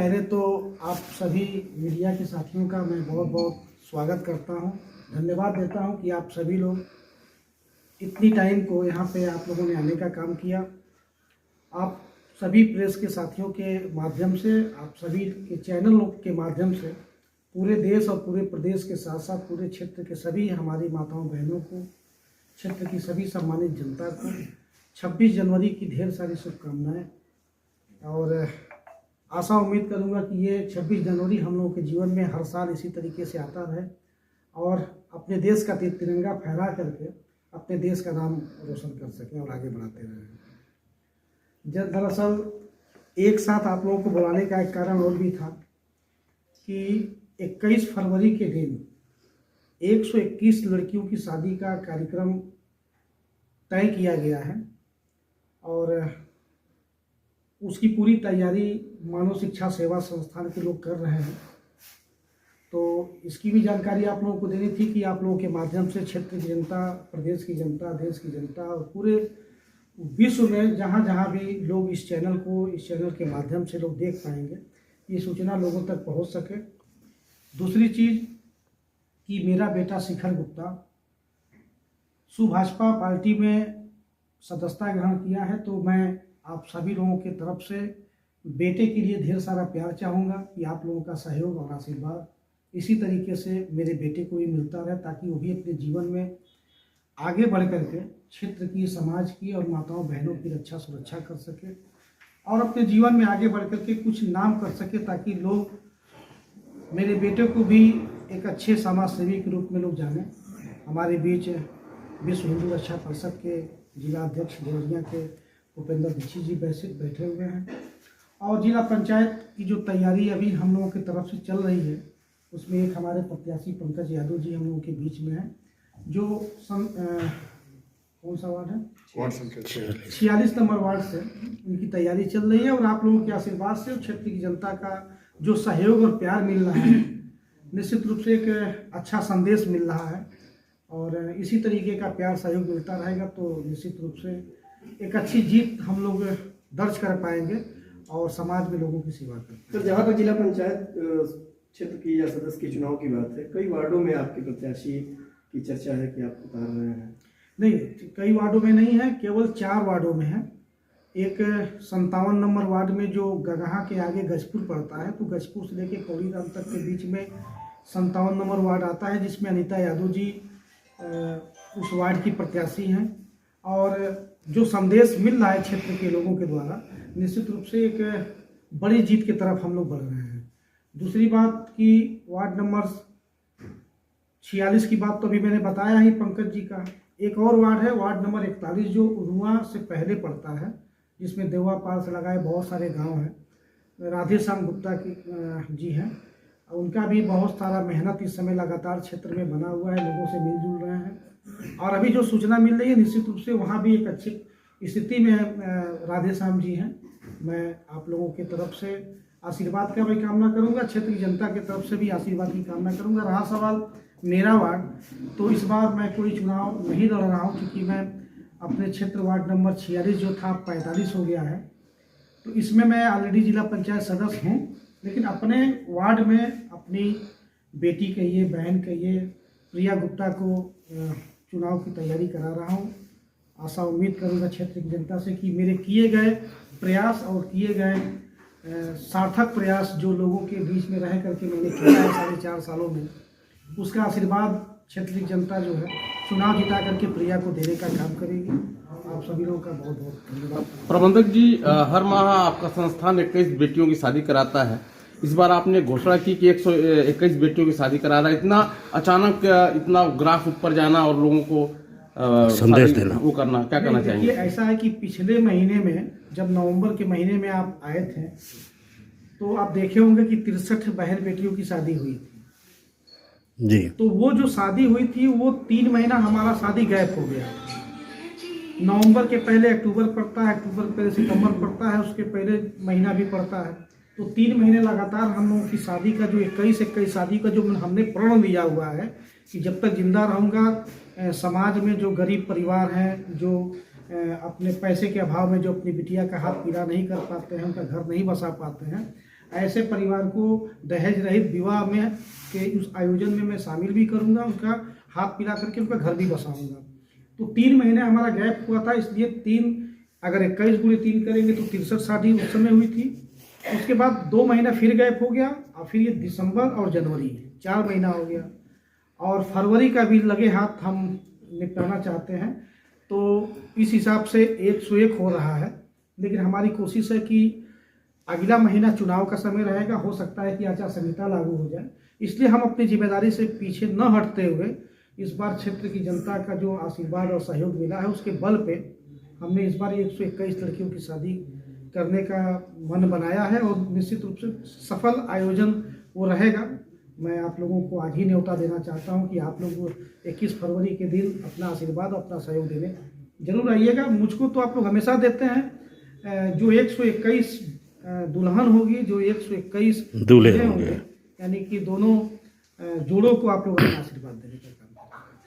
पहले तो आप सभी मीडिया के साथियों का मैं बहुत बहुत स्वागत करता हूं, धन्यवाद देता हूं कि आप सभी लोग इतनी टाइम को यहाँ पे आप लोगों ने आने का काम किया। आप सभी प्रेस के साथियों के माध्यम से, आप सभी के चैनलों के माध्यम से पूरे देश और पूरे प्रदेश के साथ साथ पूरे क्षेत्र के सभी हमारी माताओं बहनों को, क्षेत्र की सभी सम्मानित जनता को 26 जनवरी की ढेर सारी शुभकामनाएं। और आशा उम्मीद करूंगा कि ये 26 जनवरी हम लोगों के जीवन में हर साल इसी तरीके से आता रहे और अपने देश का तिरंगा फहरा करके अपने देश का नाम रोशन कर सकें और आगे बढ़ाते रहें। दरअसल एक साथ आप लोगों को बुलाने का एक कारण और भी था कि 21 फरवरी के दिन 121 लड़कियों की शादी का कार्यक्रम तय किया गया है और उसकी पूरी तैयारी मानव शिक्षा सेवा संस्थान के लोग कर रहे हैं। तो इसकी भी जानकारी आप लोगों को देनी थी कि आप लोगों के माध्यम से क्षेत्र की जनता, प्रदेश की जनता, देश की जनता और पूरे विश्व में जहाँ जहाँ भी लोग इस चैनल के माध्यम से लोग देख पाएंगे, ये सूचना लोगों तक पहुँच सके। दूसरी चीज़ कि मेरा बेटा शिखर गुप्ता सुभाषपा पार्टी में सदस्यता ग्रहण किया है, तो मैं आप सभी लोगों के तरफ से बेटे के लिए ढेर सारा प्यार चाहूँगा कि आप लोगों का सहयोग और आशीर्वाद इसी तरीके से मेरे बेटे को भी मिलता रहे, ताकि वो भी अपने जीवन में आगे बढ़ कर के क्षेत्र की, समाज की और माताओं बहनों की रक्षा सुरक्षा कर सके और अपने जीवन में आगे बढ़ कर के कुछ नाम कर सके, ताकि लोग मेरे बेटे को भी एक अच्छे समाज सेवी के रूप में लोग जाने। हमारे बीच विश्व हिंदू रक्षा परिषद के जिला अध्यक्ष देवरिया के उपेंद्र दीक्षित जी बैठे हुए हैं और जिला पंचायत की जो तैयारी अभी हम लोगों की तरफ से चल रही है, उसमें एक हमारे प्रत्याशी पंकज यादव जी हम लोगों के बीच में हैं, जो कौन सा वार्ड है, वार्ड संख्या 46 नंबर वार्ड से उनकी तैयारी चल रही है और आप लोगों के आशीर्वाद से क्षेत्र की जनता का जो सहयोग और प्यार मिल रहा है, निश्चित रूप से एक अच्छा संदेश मिल रहा है और इसी तरीके का प्यार सहयोग मिलता रहेगा तो निश्चित रूप से एक अच्छी जीत हम लोग दर्ज कर पाएंगे और समाज में लोगों की सेवा करेंगे। तो जहाँ तक जिला पंचायत क्षेत्र की या सदस्य के चुनाव की बात है, कई वार्डों में आपके प्रत्याशी की चर्चा है कि आप उतार रहे हैं? नहीं, कई वार्डों में नहीं है, केवल 4 वार्डों में है। एक 57 नंबर वार्ड में जो गगहा के आगे गजपुर पड़ता है, तो गजपुर से लेके कौड़ीराम तक के बीच में 57 नंबर वार्ड आता है, जिसमें अनीता यादव जी उस वार्ड की प्रत्याशी हैं और जो संदेश मिल रहा है क्षेत्र के लोगों के द्वारा, निश्चित रूप से एक बड़ी जीत की तरफ हम लोग बढ़ रहे हैं। दूसरी बात कि वार्ड नंबर 46 की बात तो अभी मैंने बताया ही पंकज जी का। एक और वार्ड है, वार्ड नंबर 41, जो रुआ से पहले पड़ता है, जिसमें देवा पार से लगाए बहुत सारे गांव हैं। राधे श्याम गुप्ता की जी हैं, उनका भी बहुत सारा मेहनत इस समय लगातार क्षेत्र में बना हुआ है, लोगों से मिलजुल रहे हैं और अभी जो सूचना मिल रही है निश्चित रूप से वहाँ भी एक अच्छी स्थिति में राधे श्याम जी हैं। मैं आप लोगों की तरफ से आशीर्वाद का भी कामना करूंगा, क्षेत्र की जनता की तरफ से भी आशीर्वाद की कामना करूंगा। रहा सवाल मेरा वार्ड, तो इस बार मैं कोई चुनाव नहीं लड़ रहा हूं, क्योंकि मैं अपने क्षेत्र वार्ड नंबर 46 जो था 45 हो गया है, तो इसमें मैं ऑलरेडी जिला पंचायत सदस्य हूँ, लेकिन अपने वार्ड में अपनी बेटी कहिए, बहन कहिए, प्रिया गुप्ता को चुनाव की तैयारी करा रहा हूँ। आशा उम्मीद करूँगा क्षेत्र की जनता से कि मेरे किए गए प्रयास और किए गए सार्थक प्रयास जो लोगों के बीच में रह करके मैंने किया है 4.5 सालों में, उसका आशीर्वाद क्षेत्र की जनता जो है चुनाव जिता करके प्रिया को देने का काम करेगी। आप सभी लोगों का बहुत बहुत धन्यवाद। प्रबंधक जी, हर माह आपका संस्थान 21 बेटियों की शादी कराता है। इस बार आपने घोषणा की कि 121 बेटियों की शादी करा रहा है। इतना अचानक इतना ग्राफ ऊपर जाना और लोगों को संदेश देना, वो करना, क्या करना चाहिए? ऐसा है कि पिछले महीने में जब नवंबर के महीने में आप आए थे, तो आप देखे होंगे कि 63 बहन बेटियों की शादी हुई थी जी। तो वो जो शादी हुई थी वो 3 महीना हमारा शादी गैप हो गया। नवंबर के पहले अक्टूबर पड़ता है, अक्टूबर के पहले सितंबर पड़ता है, उसके पहले महीना भी पड़ता है, तो 3 महीने लगातार हम लोगों की शादी का जो 21 शादी का जो हमने प्रण लिया हुआ है कि जब तक जिंदा रहूँगा समाज में जो गरीब परिवार हैं, जो अपने पैसे के अभाव में जो अपनी बिटिया का हाथ पीला नहीं कर पाते हैं, उनका घर नहीं बसा पाते हैं, ऐसे परिवार को दहेज रहित विवाह में के उस आयोजन में मैं शामिल भी करूंगा, उनका हाथ पिला करके उनका घर भी बसाऊंगा। तो 3 महीने हमारा गैप हुआ था, इसलिए 3 अगर 21 गुणे 3 करेंगे तो 63 शादी उस समय हुई थी। उसके बाद 2 महीना फिर गैप हो गया और फिर ये दिसंबर और जनवरी 4 महीना हो गया, और फरवरी का भी लगे हाथ हम निपटाना चाहते हैं। तो इस हिसाब से 101 हो रहा है, लेकिन हमारी कोशिश है कि अगला महीना चुनाव का समय रहेगा, हो सकता है कि आचार संहिता लागू हो जाए, इसलिए हम अपनी जिम्मेदारी से पीछे न हटते हुए इस बार क्षेत्र की जनता का जो आशीर्वाद और सहयोग मिला है उसके बल पे हमने इस बार 121 लड़कियों की शादी करने का मन बनाया है, और निश्चित रूप से सफल आयोजन वो रहेगा। मैं आप लोगों को आज ही न्योता देना चाहता हूं कि आप लोग 21 फरवरी के दिन अपना आशीर्वाद और अपना सहयोग देने जरूर आइएगा। मुझको तो आप लोग हमेशा देते हैं, जो 121 दुल्हन होगी, जो 121 दूल्हे होंगे, यानी कि दोनों जोड़ों को आप लोग अपना आशीर्वाद देने का